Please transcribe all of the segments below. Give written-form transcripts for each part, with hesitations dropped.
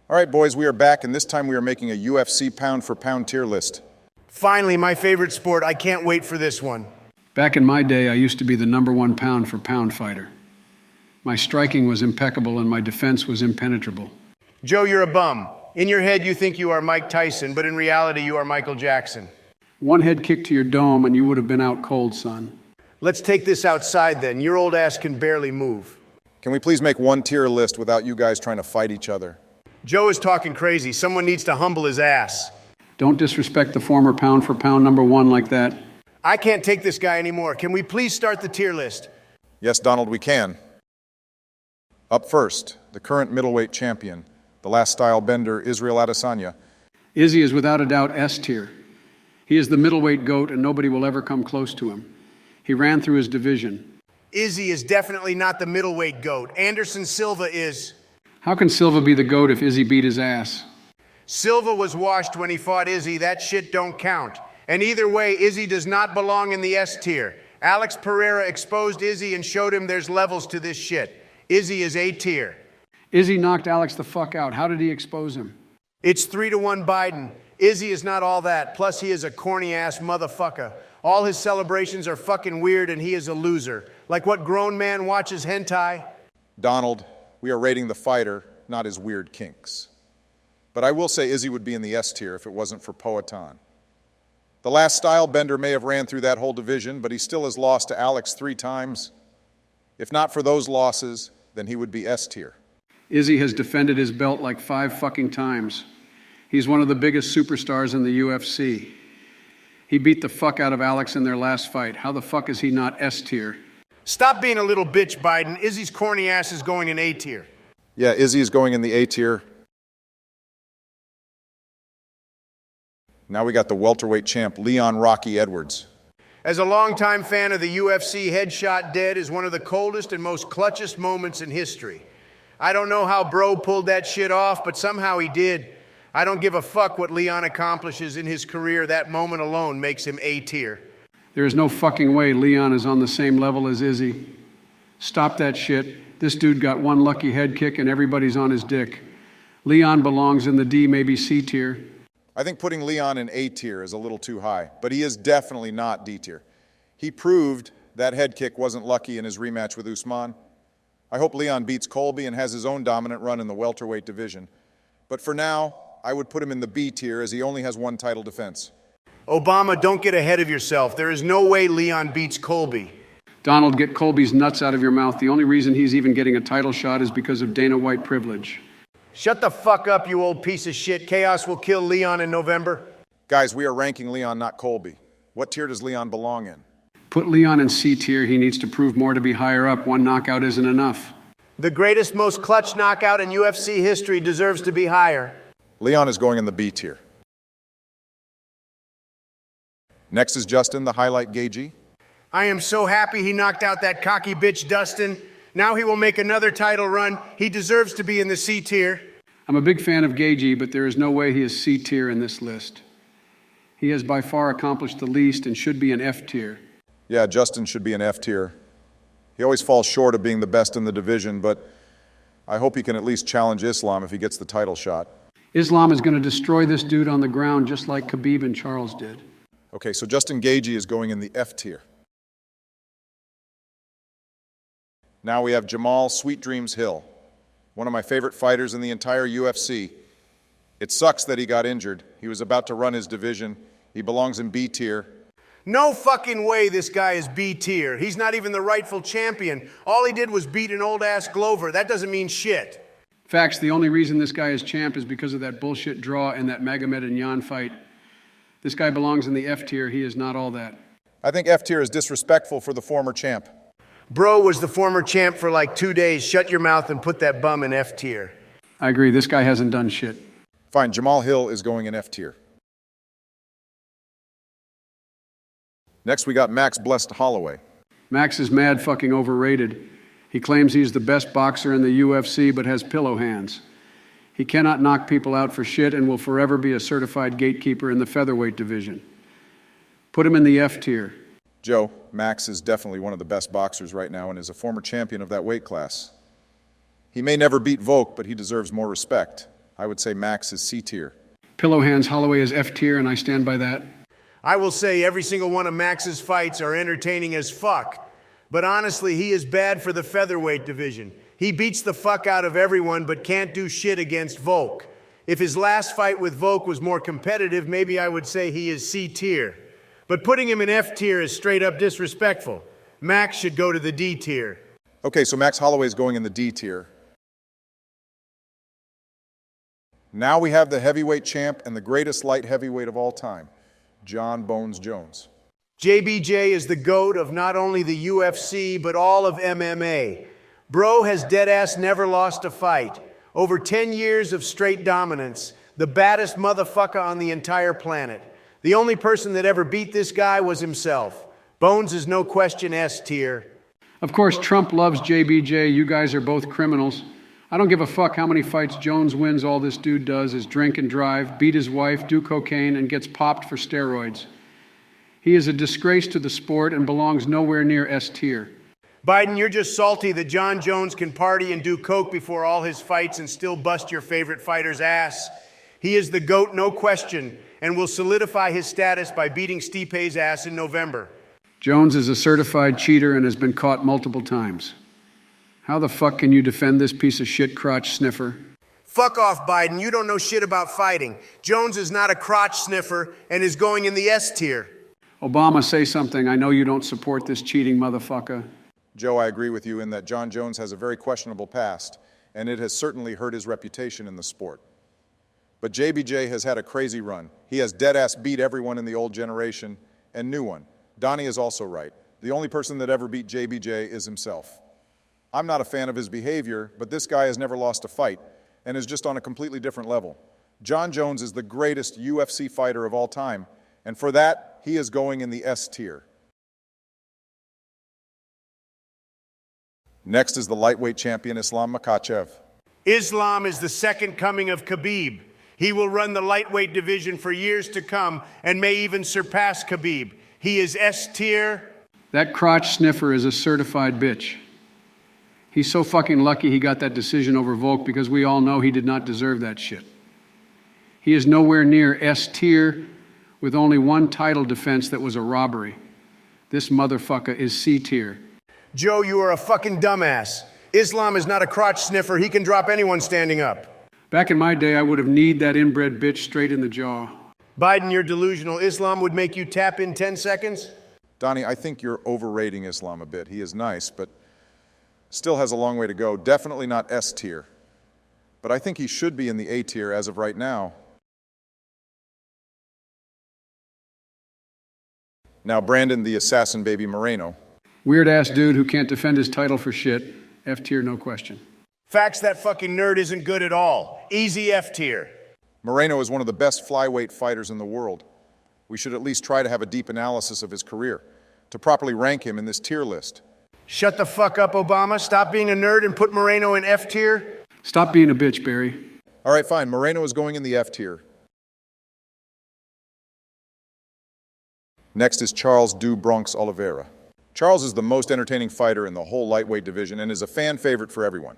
All right, boys, we are back, and this time we are making a UFC pound-for-pound tier list. Finally, my favorite sport. I can't wait for this one. Back in my day, I used to be the #1 pound-for-pound fighter. My striking was impeccable and my defense was impenetrable. Joe, you're a bum. In your head, you think you are Mike Tyson, but in reality, you are Michael Jackson. One head kick to your dome and you would have been out cold, son. Let's take this outside then. Your old ass can barely move. Can we please make one tier list without you guys trying to fight each other? Joe is talking crazy. Someone needs to humble his ass. Don't disrespect the former pound-for-pound #1 like that. I can't take this guy anymore. Can we please start the tier list? Yes, Donald, we can. Up first, the current middleweight champion, the last style bender, Israel Adesanya. Izzy is without a doubt S tier. He is the middleweight GOAT and nobody will ever come close to him. He ran through his division. Izzy is definitely not the middleweight GOAT. Anderson Silva is. How can Silva be the GOAT if Izzy beat his ass? Silva was washed when he fought Izzy. That shit don't count. And either way, Izzy does not belong in the S tier. Alex Pereira exposed Izzy and showed him there's levels to this shit. Izzy is A tier. Izzy knocked Alex the fuck out. How did he expose him? It's 3-1 Biden. Izzy is not all that. Plus, he is a corny-ass motherfucker. All his celebrations are fucking weird and he is a loser. Like what grown man watches hentai? Donald, we are rating the fighter, not his weird kinks. But I will say Izzy would be in the S tier if it wasn't for Poatan. The last style bender may have ran through that whole division, but he still has lost to Alex 3 times. If not for those losses, then he would be S tier. Izzy has defended his belt like 5 fucking times. He's one of the biggest superstars in the UFC. He beat the fuck out of Alex in their last fight. How the fuck is he not S tier? Stop being a little bitch, Biden. Izzy's corny ass is going in A tier. Yeah, Izzy is going in the A tier. Now we got the welterweight champ, Leon Rocky Edwards. As a longtime fan of the UFC, headshot dead is one of the coldest and most clutchest moments in history. I don't know how Bro pulled that shit off, but somehow he did. I don't give a fuck what Leon accomplishes in his career. That moment alone makes him A tier. There is no fucking way Leon is on the same level as Izzy. Stop that shit. This dude got one lucky head kick and everybody's on his dick. Leon belongs in the D, maybe C tier. I think putting Leon in A tier is a little too high, but he is definitely not D tier. He proved that head kick wasn't lucky in his rematch with Usman. I hope Leon beats Colby and has his own dominant run in the welterweight division. But for now, I would put him in the B tier as he only has 1 title defense. Obama, don't get ahead of yourself. There is no way Leon beats Colby. Donald, get Colby's nuts out of your mouth. The only reason he's even getting a title shot is because of Dana White privilege. Shut the fuck up, you old piece of shit. Chaos will kill Leon in November. Guys, we are ranking Leon, not Colby. What tier does Leon belong in? Put Leon in C tier. He needs to prove more to be higher up. 1 knockout isn't enough. The greatest, most clutch knockout in UFC history deserves to be higher. Leon is going in the B tier. Next is Justin, the highlight Gaethje. I am so happy he knocked out that cocky bitch Dustin. Now he will make another title run. He deserves to be in the C tier. I'm a big fan of Gaethje, but there is no way he is C tier in this list. He has by far accomplished the least and should be an F tier. Yeah, Justin should be an F tier. He always falls short of being the best in the division, but I hope he can at least challenge Islam if he gets the title shot. Islam is going to destroy this dude on the ground just like Khabib and Charles did. Okay, so Justin Gaethje is going in the F tier. Now we have Jamal Sweet Dreams Hill, one of my favorite fighters in the entire UFC. It sucks that he got injured. He was about to run his division. He belongs in B tier. No fucking way this guy is B tier. He's not even the rightful champion. All he did was beat an old-ass Glover. That doesn't mean shit. Facts, the only reason this guy is champ is because of that bullshit draw in that Magomed and Yan fight. This guy belongs in the F tier. He is not all that. I think F tier is disrespectful for the former champ. Bro was the former champ for like 2 days. Shut your mouth and put that bum in F tier. I agree. This guy hasn't done shit. Fine, Jamal Hill is going in F tier. Next, we got Max Blessed Holloway. Max is mad fucking overrated. He claims he's the best boxer in the UFC but has pillow hands. He cannot knock people out for shit and will forever be a certified gatekeeper in the featherweight division. Put him in the F tier. Joe, Max is definitely one of the best boxers right now and is a former champion of that weight class. He may never beat Volk, but he deserves more respect. I would say Max is C tier. Pillow hands Holloway is F tier, and I stand by that. I will say every single one of Max's fights are entertaining as fuck. But honestly, he is bad for the featherweight division. He beats the fuck out of everyone but can't do shit against Volk. If his last fight with Volk was more competitive, maybe I would say he is C tier. But putting him in F tier is straight up disrespectful. Max should go to the D tier. Okay, so Max Holloway is going in the D tier. Now we have the heavyweight champ and the greatest light heavyweight of all time, Jon Bones Jones. JBJ is the GOAT of not only the UFC, but all of MMA. Bro has deadass never lost a fight. Over 10 years of straight dominance, the baddest motherfucker on the entire planet. The only person that ever beat this guy was himself. Bones is no question S tier. Of course, Trump loves JBJ. You guys are both criminals. I don't give a fuck how many fights Jones wins. All this dude does is drink and drive, beat his wife, do cocaine, and gets popped for steroids. He is a disgrace to the sport and belongs nowhere near S tier. Biden, you're just salty that Jon Jones can party and do coke before all his fights and still bust your favorite fighter's ass. He is the GOAT, no question, and will solidify his status by beating Stipe's ass in November. Jones is a certified cheater and has been caught multiple times. How the fuck can you defend this piece of shit crotch sniffer? Fuck off, Biden. You don't know shit about fighting. Jones is not a crotch sniffer and is going in the S tier. Obama, say something. I know you don't support this cheating motherfucker. Joe, I agree with you in that Jon Jones has a very questionable past, and it has certainly hurt his reputation in the sport. But JBJ has had a crazy run. He has dead-ass beat everyone in the old generation and new one. Donnie is also right. The only person that ever beat JBJ is himself. I'm not a fan of his behavior, but this guy has never lost a fight and is just on a completely different level. Jon Jones is the greatest UFC fighter of all time, and for that, he is going in the S tier. Next is the lightweight champion, Islam Makhachev. Islam is the second coming of Khabib. He will run the lightweight division for years to come and may even surpass Khabib. He is S tier. That crotch sniffer is a certified bitch. He's so fucking lucky he got that decision over Volk because we all know he did not deserve that shit. He is nowhere near S tier with only one title defense that was a robbery. This motherfucker is C tier. Joe, you are a fucking dumbass. Islam is not a crotch sniffer. He can drop anyone standing up. Back in my day, I would have kneed that inbred bitch straight in the jaw. Biden, you're delusional. Islam would make you tap in 10 seconds? Donnie, I think you're overrating Islam a bit. He is nice, but still has a long way to go. Definitely not S tier. But I think he should be in the A tier as of right now. Now, Brandon, the assassin baby Moreno. Weird-ass dude who can't defend his title for shit. F tier, no question. Facts, that fucking nerd isn't good at all. Easy F tier. Moreno is one of the best flyweight fighters in the world. We should at least try to have a deep analysis of his career to properly rank him in this tier list. Shut the fuck up, Obama. Stop being a nerd and put Moreno in F tier. Stop being a bitch, Barry. All right, fine. Moreno is going in the F tier. Next is Charles Du Bronx Oliveira. Charles is the most entertaining fighter in the whole lightweight division and is a fan favorite for everyone.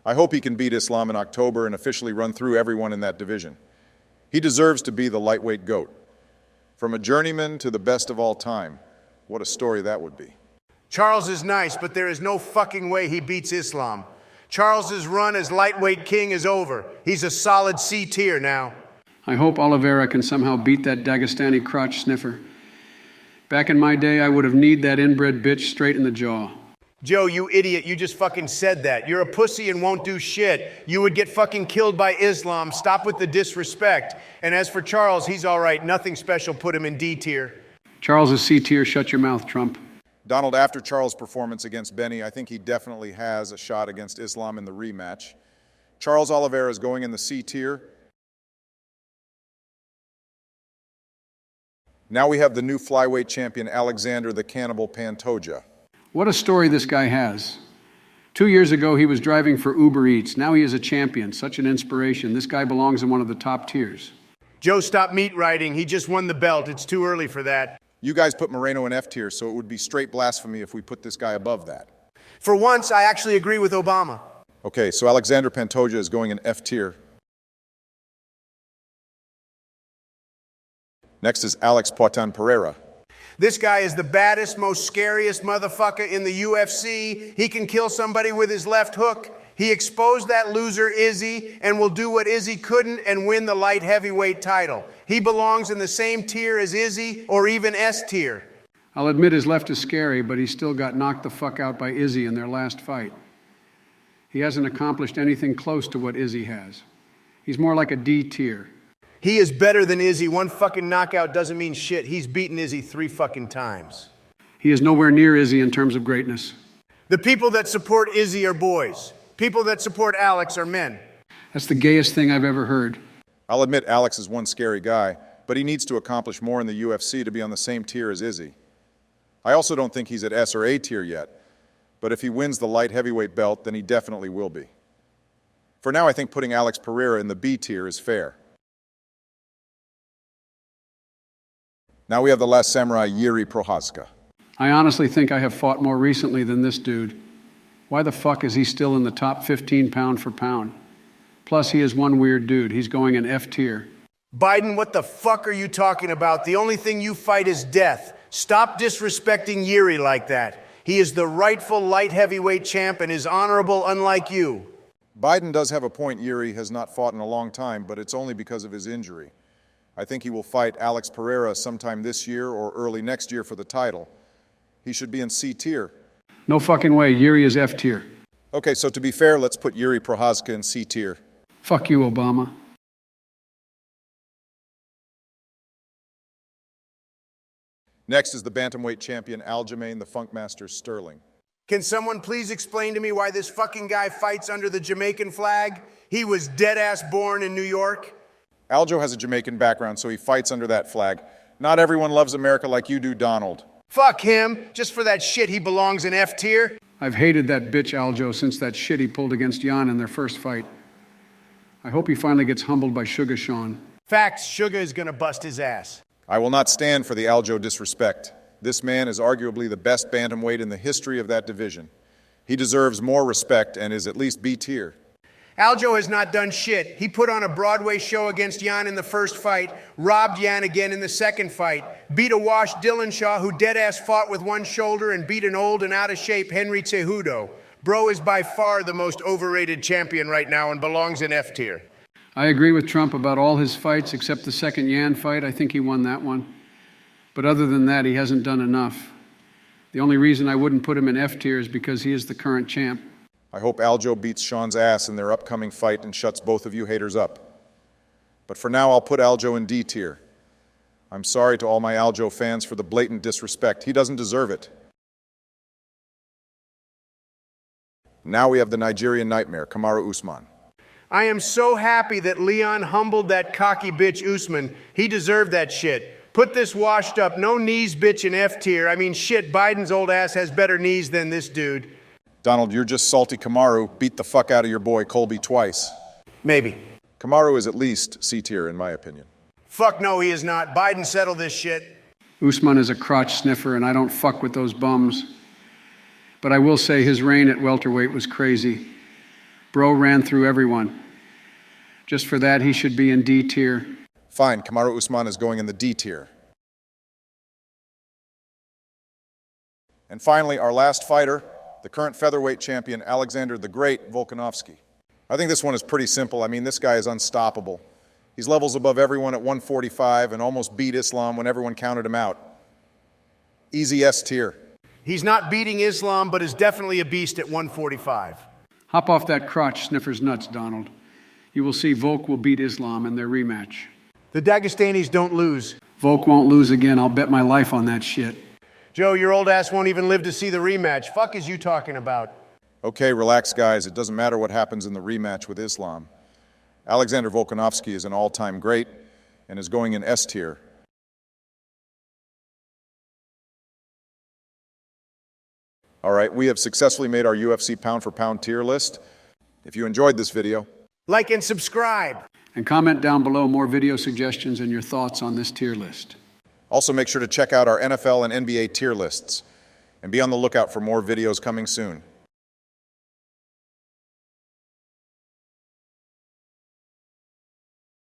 I hope he can beat Islam in October and officially run through everyone in that division. He deserves to be the lightweight GOAT. From a journeyman to the best of all time, what a story that would be. Charles is nice, but there is no fucking way he beats Islam. Charles's run as lightweight king is over. He's a solid C tier now. I hope Oliveira can somehow beat that Dagestani crotch sniffer. Back in my day, I would have kneed that inbred bitch straight in the jaw. Joe, you idiot, you just fucking said that. You're a pussy and won't do shit. You would get fucking killed by Islam. Stop with the disrespect. And as for Charles, he's all right. Nothing special. Put him in D tier. Charles is C tier. Shut your mouth, Trump. Donald, after Charles' performance against Benny, I think he definitely has a shot against Islam in the rematch. Charles Oliveira is going in the C tier. Now we have the new flyweight champion, Alexander the Cannibal Pantoja. What a story this guy has. 2 years ago, he was driving for Uber Eats. Now he is a champion. Such an inspiration. This guy belongs in one of the top tiers. Joe, stop meat riding. He just won the belt. It's too early for that. You guys put Moreno in F tier, so it would be straight blasphemy if we put this guy above that. For once, I actually agree with Obama. Okay, so Alexander Pantoja is going in F tier. Next is Alex Pereira. This guy is the baddest, most scariest motherfucker in the UFC. He can kill somebody with his left hook. He exposed that loser Izzy and will do what Izzy couldn't and win the light heavyweight title. He belongs in the same tier as Izzy or even S tier. I'll admit his left is scary, but he still got knocked the fuck out by Izzy in their last fight. He hasn't accomplished anything close to what Izzy has. He's more like a D tier. He is better than Izzy. One fucking knockout doesn't mean shit. He's beaten Izzy 3 fucking times. He is nowhere near Izzy in terms of greatness. The people that support Izzy are boys. People that support Alex are men. That's the gayest thing I've ever heard. I'll admit Alex is one scary guy, but he needs to accomplish more in the UFC to be on the same tier as Izzy. I also don't think he's at S or A tier yet, but if he wins the light heavyweight belt, then he definitely will be. For now, I think putting Alex Pereira in the B tier is fair. Now we have the last samurai, Yuri Prochazka. I honestly think I have fought more recently than this dude. Why the fuck is he still in the top 15 pound for pound? Plus, he is one weird dude. He's going in F tier. Biden, what the fuck are you talking about? The only thing you fight is death. Stop disrespecting Yuri like that. He is the rightful light heavyweight champ and is honorable unlike you. Biden does have a point. Yuri has not fought in a long time, but it's only because of his injury. I think he will fight Alex Pereira sometime this year or early next year for the title. He should be in C tier. No fucking way. Yuri is F tier. Okay, so to be fair, let's put Yuri Prochazka in C tier. Fuck you, Obama. Next is the bantamweight champion, Aljamain the Funkmaster Sterling. Can someone please explain to me why this fucking guy fights under the Jamaican flag? He was dead-ass born in New York. Aljo has a Jamaican background, so he fights under that flag. Not everyone loves America like you do, Donald. Fuck him. Just for that shit, he belongs in F tier. I've hated that bitch Aljo since that shit he pulled against Jan in their first fight. I hope he finally gets humbled by Sugar Sean. Facts, Sugar is gonna bust his ass. I will not stand for the Aljo disrespect. This man is arguably the best bantamweight in the history of that division. He deserves more respect and is at least B tier. Aljo has not done shit. He put on a Broadway show against Jan in the first fight, robbed Jan again in the second fight, beat a washed Dillashaw who dead-ass fought with one shoulder and beat an old and out-of-shape Henry Cejudo. Bro is by far the most overrated champion right now and belongs in F tier. I agree with Trump about all his fights except the second Yan fight. I think he won that one. But other than that, he hasn't done enough. The only reason I wouldn't put him in F tier is because he is the current champ. I hope Aljo beats Sean's ass in their upcoming fight and shuts both of you haters up. But for now, I'll put Aljo in D tier. I'm sorry to all my Aljo fans for the blatant disrespect. He doesn't deserve it. Now we have the Nigerian nightmare, Kamaru Usman. I am so happy that Leon humbled that cocky bitch Usman. He deserved that shit. Put this washed up, no knees bitch in F tier. I mean, shit, Biden's old ass has better knees than this dude. Donald, you're just salty Kamaru. Beat the fuck out of your boy Colby twice. Maybe. Kamaru is at least C tier, in my opinion. Fuck no, he is not. Biden settled this shit. Usman is a crotch sniffer, and I don't fuck with those bums. But I will say his reign at welterweight was crazy. Bro ran through everyone. Just for that, he should be in D tier. Fine, Kamaru Usman is going in the D tier. And finally, our last fighter, the current featherweight champion, Alexander the Great Volkanovski. I think this one is pretty simple. I mean, this guy is unstoppable. He's levels above everyone at 145 and almost beat Islam when everyone counted him out. Easy S tier. He's not beating Islam, but is definitely a beast at 145. Hop off that crotch sniffer's nuts, Donald. You will see Volk will beat Islam in their rematch. The Dagestanis don't lose. Volk won't lose again. I'll bet my life on that shit. Joe, your old ass won't even live to see the rematch. Fuck is you talking about? Okay, relax, guys. It doesn't matter what happens in the rematch with Islam. Alexander Volkanovski is an all-time great and is going in S tier. All right, we have successfully made our UFC pound-for-pound tier list. If you enjoyed this video, like and subscribe. And comment down below more video suggestions and your thoughts on this tier list. also make sure to check out our NFL and NBA tier lists. And be on the lookout for more videos coming soon.